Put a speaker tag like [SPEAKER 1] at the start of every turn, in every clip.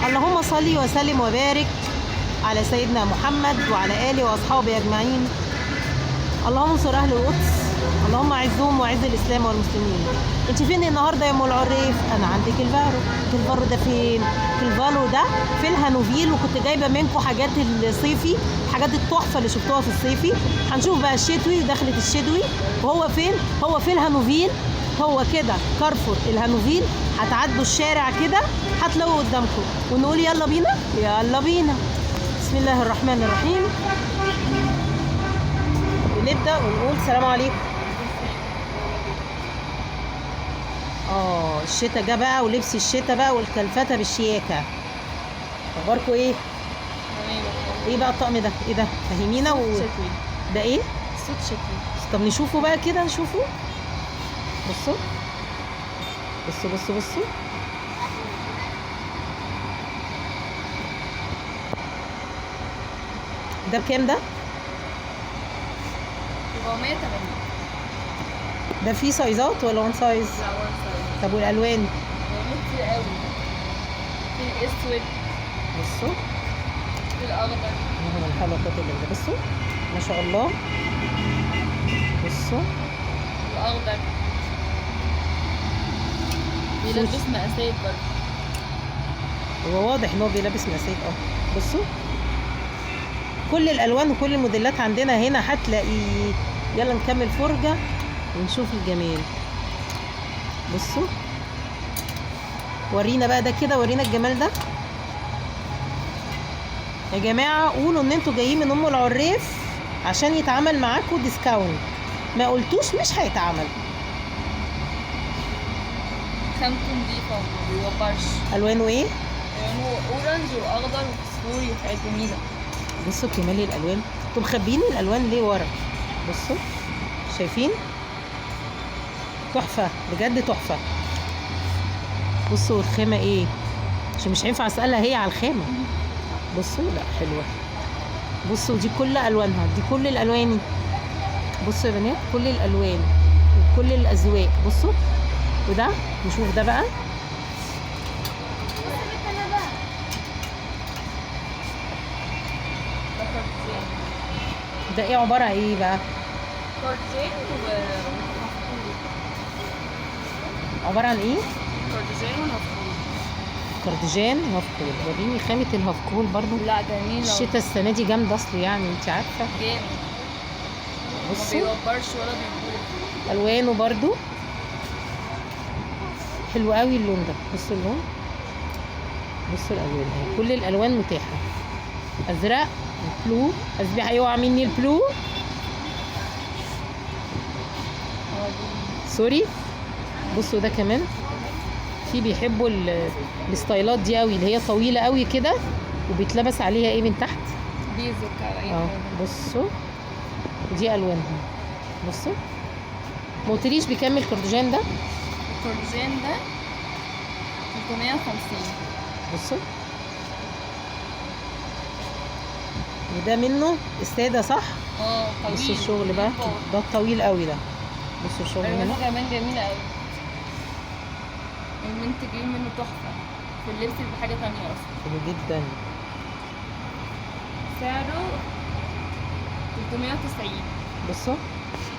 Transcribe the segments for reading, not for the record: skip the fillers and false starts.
[SPEAKER 1] اللهم صل وسلم وبارك على سيدنا محمد وعلى آله وأصحابه أجمعين. اللهم انصر أهل القدس، اللهم أعزهم وأعز الإسلام والمسلمين. أنت فين النهارده يا أم العريف؟ أنا عند كلفارو. كلفارو ده فين؟ كلفارو ده في الهانوفيل، وكنت جايبة منكم حاجات الصيفي، حاجات التحفة اللي شفتوها في الصيفي. هنشوف بقى الشتوي ودخلة الشتوي. وهو فين؟ هو في الهانوفيل، هو كده كارفور الهانوفيل. هتعدوا الشارع كده هتلاقوا قدامكم، ونقول يلا بينا يلا بينا. بسم الله الرحمن الرحيم. ونبدأ ونقول السلام عليكم. الشتا جه بقى، ولبس الشتا بقى والكلفتة بالشياكة. اخباركم ايه؟ ايه بقى الطقم ده؟ ايه ده؟ فهمينا
[SPEAKER 2] شتوي.
[SPEAKER 1] ده ايه؟
[SPEAKER 2] صوت شتوي.
[SPEAKER 1] طب نشوفه بقى كده، نشوفه. بصوا بصوا بصوا بصوا. ده بكام ده؟
[SPEAKER 2] 480.
[SPEAKER 1] ده فيه سايزات ولا وان سايز؟
[SPEAKER 2] لا، وان سايز.
[SPEAKER 1] طب والالوان؟
[SPEAKER 2] والله كتير قوي. في الاسود،
[SPEAKER 1] بصوا
[SPEAKER 2] في الاخضر.
[SPEAKER 1] اللهم لا حول ولا قوة الا بالله. بصوا ما شاء الله. بصوا
[SPEAKER 2] الاخضر بيلبس مقاسات برضه.
[SPEAKER 1] هو واضح ان هو بيلبس مقاسات. بصوا كل الالوان وكل الموديلات عندنا هنا هتلاقيه. يلا نكمل فرجة ونشوف الجمال. بصوا ورينا بقى ده كده، ورينا الجمال ده يا جماعة. قولوا ان انتوا جايين من ام العريف عشان يتعامل معاكم ديسكاونت، ما قلتوش مش هيتعمل.
[SPEAKER 2] خامته نضيفة وما بيوبرش.
[SPEAKER 1] الوانه ايه؟
[SPEAKER 2] لونه اورنج واخضر وفسفوري وحاجات جميلة.
[SPEAKER 1] بصوا كمال الالوان. انتوا مخبيين الالوان ليه ورا؟ بصوا شايفين؟ تحفة بجد تحفة. بصوا الخامة ايه، عشان مش هينفع اسألها هي على الخامة. بصوا لا حلوة. بصوا دي كل الوانها، دي كل الالوان. بصوا يا بنات كل الالوان وكل الاذواق. بصوا وده نشوف ده بقى.
[SPEAKER 2] ده كارتين.
[SPEAKER 1] ده ايه عبارة عن ايه بقى؟
[SPEAKER 2] كارتين
[SPEAKER 1] عبارة عن ايه؟
[SPEAKER 2] كارديجان وهفكول.
[SPEAKER 1] كارديجان هافكول. وريني خامة الهافكول برضو.
[SPEAKER 2] لا جميلة.
[SPEAKER 1] الشتا السنة دي جامدة اصله، يعني انت عارفة.
[SPEAKER 2] جامد. ما
[SPEAKER 1] بصوا
[SPEAKER 2] بيوبرش ولا بيبوظ.
[SPEAKER 1] الوانه برضو حلو قوي اللون ده. بصوا اللون، بصوا الالوان اهي، كل الالوان متاحه. ازرق وبلو. اسبح هيقع مني البلو، سوري. بصوا ده كمان في بيحبوا الستايلات دي قوي، اللي هي طويله قوي كده وبيتلبس عليها ايه من تحت.
[SPEAKER 2] بيزك على اي حاجة.
[SPEAKER 1] بصوا دي الوانها. بصوا ما قلتليش بكام الكردجان ده؟
[SPEAKER 2] الكارديجان ده 350.
[SPEAKER 1] بصوا وده منه الساده صح؟
[SPEAKER 2] طويل.
[SPEAKER 1] بصوا الشغل بقى ده الطويل قوي ده. بصوا الشغل هنا
[SPEAKER 2] الوانه كمان جميلة قوي. المنتجين منه تحفة في اللبس بحاجة تانية اصلا.
[SPEAKER 1] حلو جدا.
[SPEAKER 2] سعره 390.
[SPEAKER 1] بصوا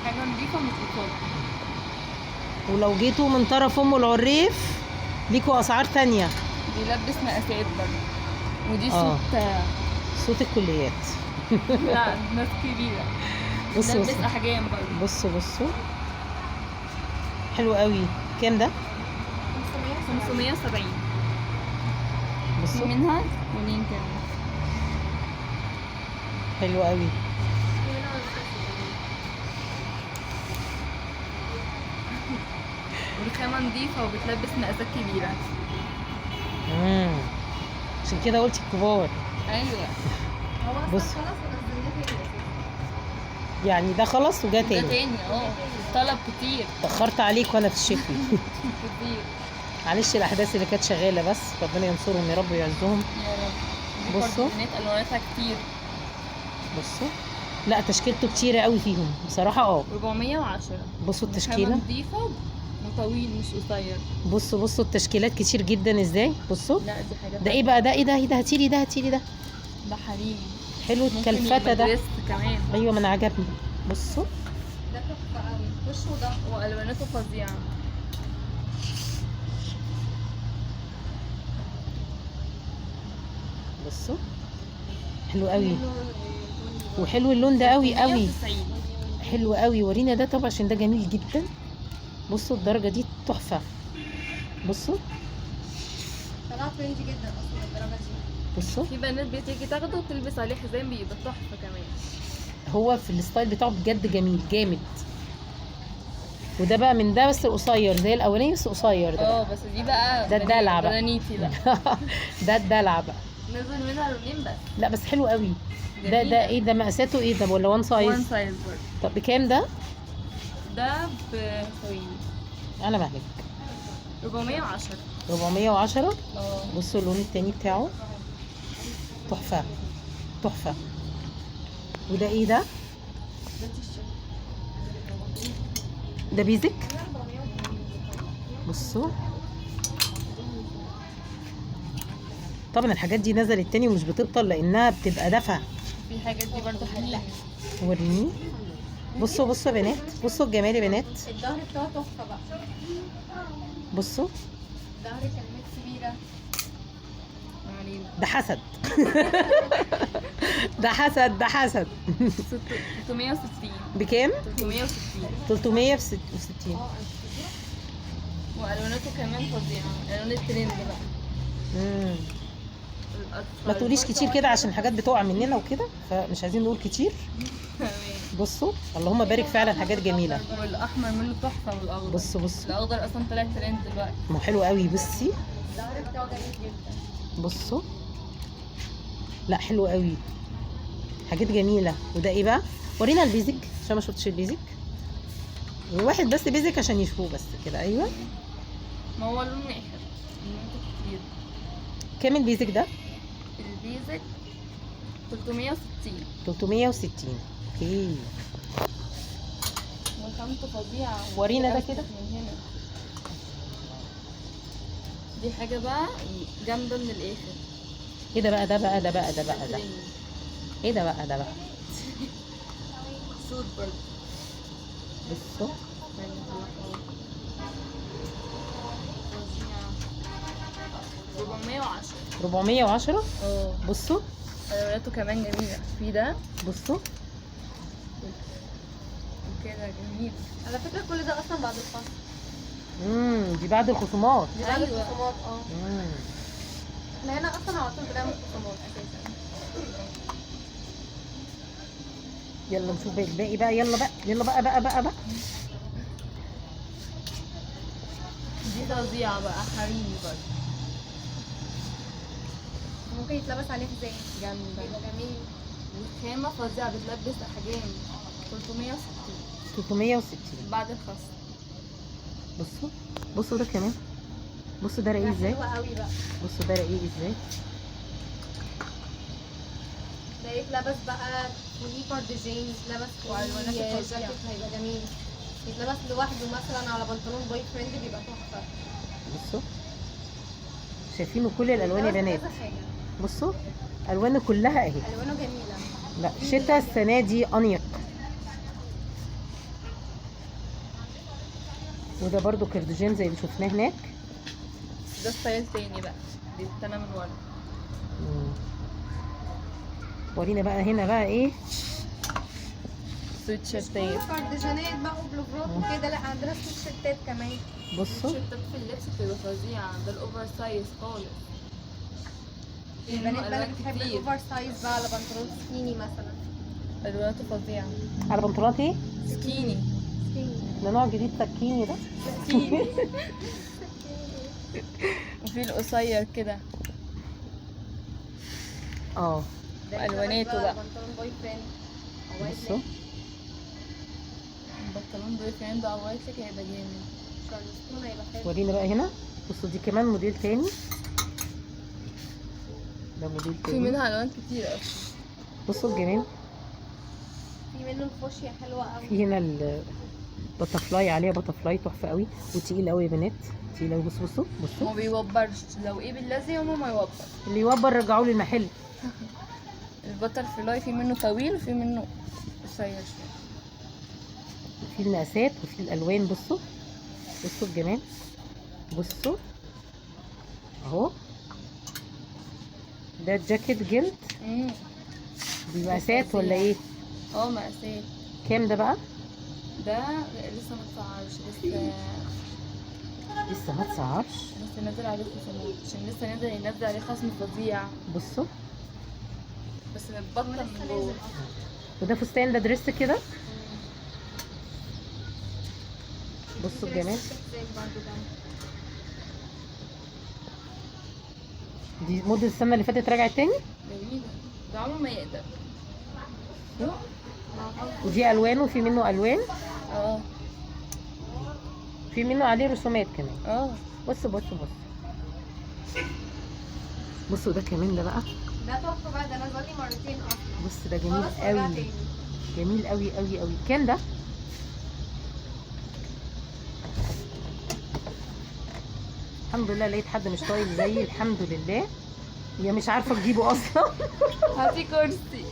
[SPEAKER 2] حاجة نضيفة مش بتوضح.
[SPEAKER 1] ولو جيتوا من طرف ام العريف ليكوا اسعار تانية.
[SPEAKER 2] بيلبس مقاسات برضه. ودي
[SPEAKER 1] آه.
[SPEAKER 2] صوت
[SPEAKER 1] صوت الكليات.
[SPEAKER 2] لا ناس كبيرة.
[SPEAKER 1] بصوا
[SPEAKER 2] بيلبس
[SPEAKER 1] بصوا
[SPEAKER 2] أحجام برضه.
[SPEAKER 1] بصوا حلو قوي. كام ده؟
[SPEAKER 2] 570. في
[SPEAKER 1] بصوا
[SPEAKER 2] منها لونين كمان.
[SPEAKER 1] حلو قوي.
[SPEAKER 2] والخامة نضيفة وبتلبس مقاسات كبيرة.
[SPEAKER 1] عشان كده قلت الكبار.
[SPEAKER 2] أيوة.
[SPEAKER 1] بص يعني ده خلص وجا
[SPEAKER 2] ده
[SPEAKER 1] تاني.
[SPEAKER 2] تاني طلب كتير.
[SPEAKER 1] اتأخرت عليك وانا في الشتوي.
[SPEAKER 2] كتير.
[SPEAKER 1] معلش الاحداث اللي كانت شغاله، بس ربنا ينصرهم يا رب ويعزهم.
[SPEAKER 2] يا رب. دي
[SPEAKER 1] بصوا.
[SPEAKER 2] كارديجانات ألواناتها كتير.
[SPEAKER 1] بصوا لا تشكيلته كتيره قوي فيهم بصراحه.
[SPEAKER 2] 410.
[SPEAKER 1] بصوا
[SPEAKER 2] خامة
[SPEAKER 1] التشكيله.
[SPEAKER 2] نضيفة طويل مش قصير.
[SPEAKER 1] بصوا بصوا التشكيلات كتير جدا ازاي. بصوا
[SPEAKER 2] لا دي حاجة
[SPEAKER 1] ده ايه بقى؟ ده ايه ده؟ ايه ده؟ هاتيلي ده، هاتيلي ده.
[SPEAKER 2] ده حريمي.
[SPEAKER 1] حلو
[SPEAKER 2] ممكن
[SPEAKER 1] الكلفتة
[SPEAKER 2] يبقى
[SPEAKER 1] ده.
[SPEAKER 2] دريس كمان.
[SPEAKER 1] ايوه ما انا عجبني. بصوا
[SPEAKER 2] ده تحفة قوي، وشه ده والواناته فظيعة.
[SPEAKER 1] بصوا حلو قوي، وحلو اللون ده قوي قوي.
[SPEAKER 2] 190.
[SPEAKER 1] حلو قوي. ورينا ده طبعا عشان ده جميل جدا. بصوا الدرجة دي تحفة. بصوا
[SPEAKER 3] طلع فرنجي جدا اصلا الدرجه دي.
[SPEAKER 1] بصوا
[SPEAKER 2] في بنات بتيجي تاخده وتلبس عليه حزام بيبقى تحفة كمان.
[SPEAKER 1] هو في الستايل بتاعه بجد جميل جامد. وده بقى من ده بس قصير زي الاولاني بس قصير ده.
[SPEAKER 2] بس دي بقى
[SPEAKER 1] ده الدلع بقى.
[SPEAKER 2] بنانيتي بقى.
[SPEAKER 1] ده الدلع بقى.
[SPEAKER 2] نزل منها لونين بس.
[SPEAKER 1] لا بس حلو قوي. ده
[SPEAKER 2] جميلة.
[SPEAKER 1] ده ايه ده؟ مقاساته ايه ده ولا وان
[SPEAKER 2] وان
[SPEAKER 1] سايز؟
[SPEAKER 2] سايز برضه.
[SPEAKER 1] طب بكام ده؟
[SPEAKER 2] ده ثواني
[SPEAKER 1] انا مهلك
[SPEAKER 2] 410.
[SPEAKER 1] 410.
[SPEAKER 2] اه
[SPEAKER 1] بصوا اللون التاني بتاعه تحفة تحفة. وده ايه ده؟ ده بيزك. بصوا طبعا الحاجات دي نزلت تاني ومش بتبطل لانها بتبقى دفع.
[SPEAKER 2] في حاجات دي برضه حريمي.
[SPEAKER 1] وريني. بصوا بصوا يا بنات، بصوا الجمال يا بنات.
[SPEAKER 3] الظهر بتاعه تحفه بقى.
[SPEAKER 1] بصوا
[SPEAKER 3] ظهر كلمات كبيره.
[SPEAKER 2] علينا.
[SPEAKER 1] ده حسد. ده حسد، ده حسد.
[SPEAKER 2] 360.
[SPEAKER 1] بكام؟
[SPEAKER 2] 360.
[SPEAKER 1] 360.
[SPEAKER 2] والواناته كمان فظيعه، الوان الترند بقى.
[SPEAKER 1] مم.
[SPEAKER 2] الأصفر.
[SPEAKER 1] ما تقوليش كتير كده عشان حاجات بتقع مننا وكده، فمش عايزين نقول كتير.
[SPEAKER 2] تمام.
[SPEAKER 1] بصوا اللهم بارك، فعلا حاجات جميله.
[SPEAKER 2] والاحمر منه تحفه، والاخضر.
[SPEAKER 1] بصوا بصوا
[SPEAKER 2] الاخضر اصلا طلع ترند دلوقتي.
[SPEAKER 1] ما هو حلو قوي. بصي
[SPEAKER 3] الظهر بتاعه جميل جدا.
[SPEAKER 1] بصوا لا حلو قوي، حاجات جميله. وده ايه بقى؟ ورينا البيزك عشان ما شفتش البيزك. واحد بس بيزك عشان يشوفوه بس كده. ايوه
[SPEAKER 2] ما هو لون واحد، لونه كتير.
[SPEAKER 1] كام البيزك ده؟
[SPEAKER 2] البيزك 360.
[SPEAKER 1] 360. اوكي
[SPEAKER 2] وخامته فظيعه.
[SPEAKER 1] ورينا ده كده.
[SPEAKER 2] من هنا دي حاجه بقى جامده من الاخر.
[SPEAKER 1] ايه ده بقى؟ ده بقى ده بقى ده بقى ده
[SPEAKER 2] ترند.
[SPEAKER 1] ايه ده بقى؟ ده بقى
[SPEAKER 2] سود برضه.
[SPEAKER 1] بصوا
[SPEAKER 2] فظيعه. 410.
[SPEAKER 1] 410.
[SPEAKER 2] اه
[SPEAKER 1] بصوا
[SPEAKER 2] الواناته كمان جميله. في ده
[SPEAKER 1] بصوا
[SPEAKER 2] وكده جميل.
[SPEAKER 3] على فكره كل ده اصلا بعد الفصل.
[SPEAKER 1] دي بعد الخصومات.
[SPEAKER 3] دي بعد
[SPEAKER 2] أيوة.
[SPEAKER 3] الخصومات.
[SPEAKER 1] مم.
[SPEAKER 3] احنا هنا اصلا على طول بنعمل خصومات اساسا.
[SPEAKER 1] يلا نشوف بقى الباقي بقى. يلا بقى يلا بقى.
[SPEAKER 2] دي فظيعه بقى، حريمي برضه.
[SPEAKER 3] ممكن يتلبس عليه حزام.
[SPEAKER 2] جامده.
[SPEAKER 3] يبقى جميل.
[SPEAKER 2] والخامه فظيعه، بتلبس احجام. 360
[SPEAKER 1] 360.
[SPEAKER 2] بعد الخصم.
[SPEAKER 1] بصوا بصوا ده كمان. بصوا ده رقيق ازاي.
[SPEAKER 3] حلوه قوي بقى.
[SPEAKER 1] بصوا ده رقيق ازاي.
[SPEAKER 3] ده يتلبس بقى وليه بارديجين، يتلبس
[SPEAKER 2] وألوانات
[SPEAKER 3] فوقيه
[SPEAKER 2] فظيعة.
[SPEAKER 3] جاكيت هيبقى جميل. يتلبس لوحده مثلا على بنطلون بوي فريند بيبقى تحفه.
[SPEAKER 1] بصوا شايفينه كل الالوان يا
[SPEAKER 3] يتلبس
[SPEAKER 1] بنات.
[SPEAKER 3] كذا حاجه.
[SPEAKER 1] بصوا الوانه كلها اهي.
[SPEAKER 3] الوانه جميله.
[SPEAKER 1] لا شتا السنه دي انيق. وده برضو كارديجان زي اللي شفناه هناك.
[SPEAKER 2] ده ستايل تاني بقى، بيتنى من ورا.
[SPEAKER 1] مم. ورينا بقى هنا بقى ايه.
[SPEAKER 2] سويت شيرتات.
[SPEAKER 3] بارديجانات بقى وبلوفرات وكده. لا عندنا سويتشيرتات كمان.
[SPEAKER 1] بصوا
[SPEAKER 2] الشيرتات في اللبس بتبقى فظيعة. ده الاوفر سايز خالص.
[SPEAKER 3] البنات بقى
[SPEAKER 2] ألوان
[SPEAKER 3] بتحب
[SPEAKER 2] كتير.
[SPEAKER 3] الاوفر سايز بقى على بنطلون سكيني مثلا.
[SPEAKER 2] الواناته فظيعة.
[SPEAKER 1] على بنطلونات ايه؟
[SPEAKER 2] سكيني.
[SPEAKER 3] سكيني.
[SPEAKER 1] ده نوع جديد سكيني ده.
[SPEAKER 2] سكيني. وفي القصير كده.
[SPEAKER 1] اه
[SPEAKER 3] ده
[SPEAKER 2] وألواناته
[SPEAKER 3] يتلبس
[SPEAKER 2] بقى.
[SPEAKER 3] بنطلون بوي فريند. أو وايد
[SPEAKER 1] بصوا
[SPEAKER 3] ليج.
[SPEAKER 2] البنطلون بوي فريند او وايت ليك هيبقى جامد.
[SPEAKER 3] شارلستون هيبقى حلو.
[SPEAKER 1] ورينا بقى هنا. بصوا دي كمان موديل تاني. ده موديل
[SPEAKER 2] في
[SPEAKER 1] تاني.
[SPEAKER 2] منها الوان كتير اصلا.
[SPEAKER 1] بصوا الجمال.
[SPEAKER 3] في منه الفوشيا حلوه قوي.
[SPEAKER 1] في هنا باترفلاي عليها، باترفلاي تحفه قوي وتقيل قوي يا بنات، تقيل قوي. بصوا بصوا بصوا.
[SPEAKER 2] ما بيوبرش، لو ايه باللازم هما ما يوبر.
[SPEAKER 1] اللي يوبر رجعوه لي المحل.
[SPEAKER 2] البتر فلاي في منه طويل وفي منه قصير شويه.
[SPEAKER 1] في المقاسات وفي الالوان. بصوا بصوا الجمال. بصوا اهو، ده جاكيت جلد. دي مقاسات ولا ايه؟
[SPEAKER 2] مقاسات.
[SPEAKER 1] كام ده بقى؟
[SPEAKER 2] ده لسه ما اتسعرش،
[SPEAKER 1] لسه ما اتسعرش.
[SPEAKER 2] لسه نازل عليه خصومات، عشان لسه ينزل عليه خصم فظيع.
[SPEAKER 1] بصوا
[SPEAKER 2] بس متبطل من جوه.
[SPEAKER 1] وده فستان، ده دريس كده. بصوا الجمال. دي مدة السنة اللي فاتت رجعت تاني.
[SPEAKER 2] جميلة، ده عمره ما يقدر.
[SPEAKER 1] ودي الوان، وفي منه الوان،
[SPEAKER 2] اه
[SPEAKER 1] في منه عليه رسومات كمان. بصوا بصوا بصوا بصوا، ده كمان ده بقى.
[SPEAKER 3] ده تحفه بقى، ده نزل لي مرتين اصلا.
[SPEAKER 1] بص ده جميل
[SPEAKER 3] خلاص رجع
[SPEAKER 1] قوي،
[SPEAKER 3] تاني.
[SPEAKER 1] جميل قوي قوي قوي. كام ده؟ الحمد لله لقيت حد مش طايل زيي، الحمد لله. هي مش عارفه تجيبه اصلا.
[SPEAKER 2] هاتي كرسي.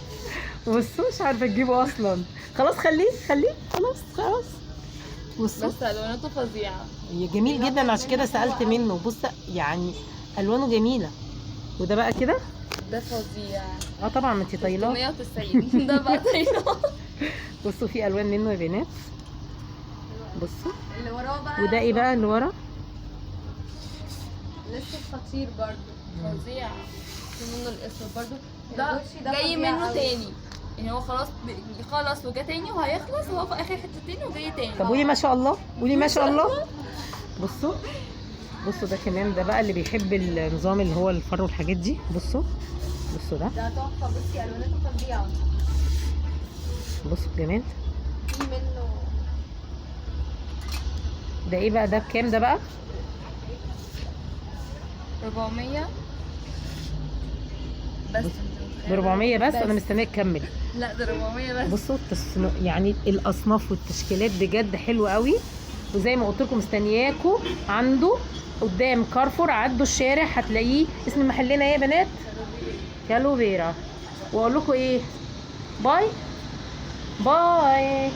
[SPEAKER 1] بصوا مش عارفه تجيبه اصلا. خلاص خليه خليه، خلاص خلاص. بصوا
[SPEAKER 2] بس الواناته فظيعه.
[SPEAKER 1] هي جميل جدا، عشان كده سالت منه. بص يعني الوانه جميله. وده بقى كده.
[SPEAKER 2] ده فظيع.
[SPEAKER 1] طبعا ما انت طايلاه.
[SPEAKER 2] 190 ده بقى طايلاه.
[SPEAKER 1] بصوا في الوان منه يا بنات. بصوا.
[SPEAKER 3] اللي وراه بقى.
[SPEAKER 1] وده ايه بقى اللي ورا؟
[SPEAKER 3] لسه خطير برضو.
[SPEAKER 2] فظيع.
[SPEAKER 3] في منه الاسود برضو.
[SPEAKER 2] ده
[SPEAKER 3] الجوتشي ده
[SPEAKER 2] جاي
[SPEAKER 3] فظيع
[SPEAKER 2] منه
[SPEAKER 3] قوي.
[SPEAKER 2] تاني، يعني هو خلاص خلص وجا تاني وهيخلص، هو في اخر حتتين وجاي تاني.
[SPEAKER 1] طب قولي ما شاء الله، قولي ما شاء الله. بصوا بصوا ده كمان، ده بقى اللي بيحب النظام اللي هو الفر والحاجات دي. بصوا بصوا ده
[SPEAKER 3] تحفه. بصي الواناته فظيعه.
[SPEAKER 1] بصوا الجمال.
[SPEAKER 3] في منه.
[SPEAKER 1] ده ايه بقى؟ ده بكام ده بقى؟
[SPEAKER 2] 400 بس.
[SPEAKER 1] ب 400 بس. انا مستنيه تكمل.
[SPEAKER 2] لا ده 400 بس.
[SPEAKER 1] بصوا يعني الاصناف والتشكيلات بجد حلوه قوي. وزي ما قلت لكم مستنياكم عنده قدام كارفور. عدوا الشارع هتلاقيه. اسم محلنا ايه يا بنات؟ كالوفيرا. واقول لكم ايه؟ باي باي.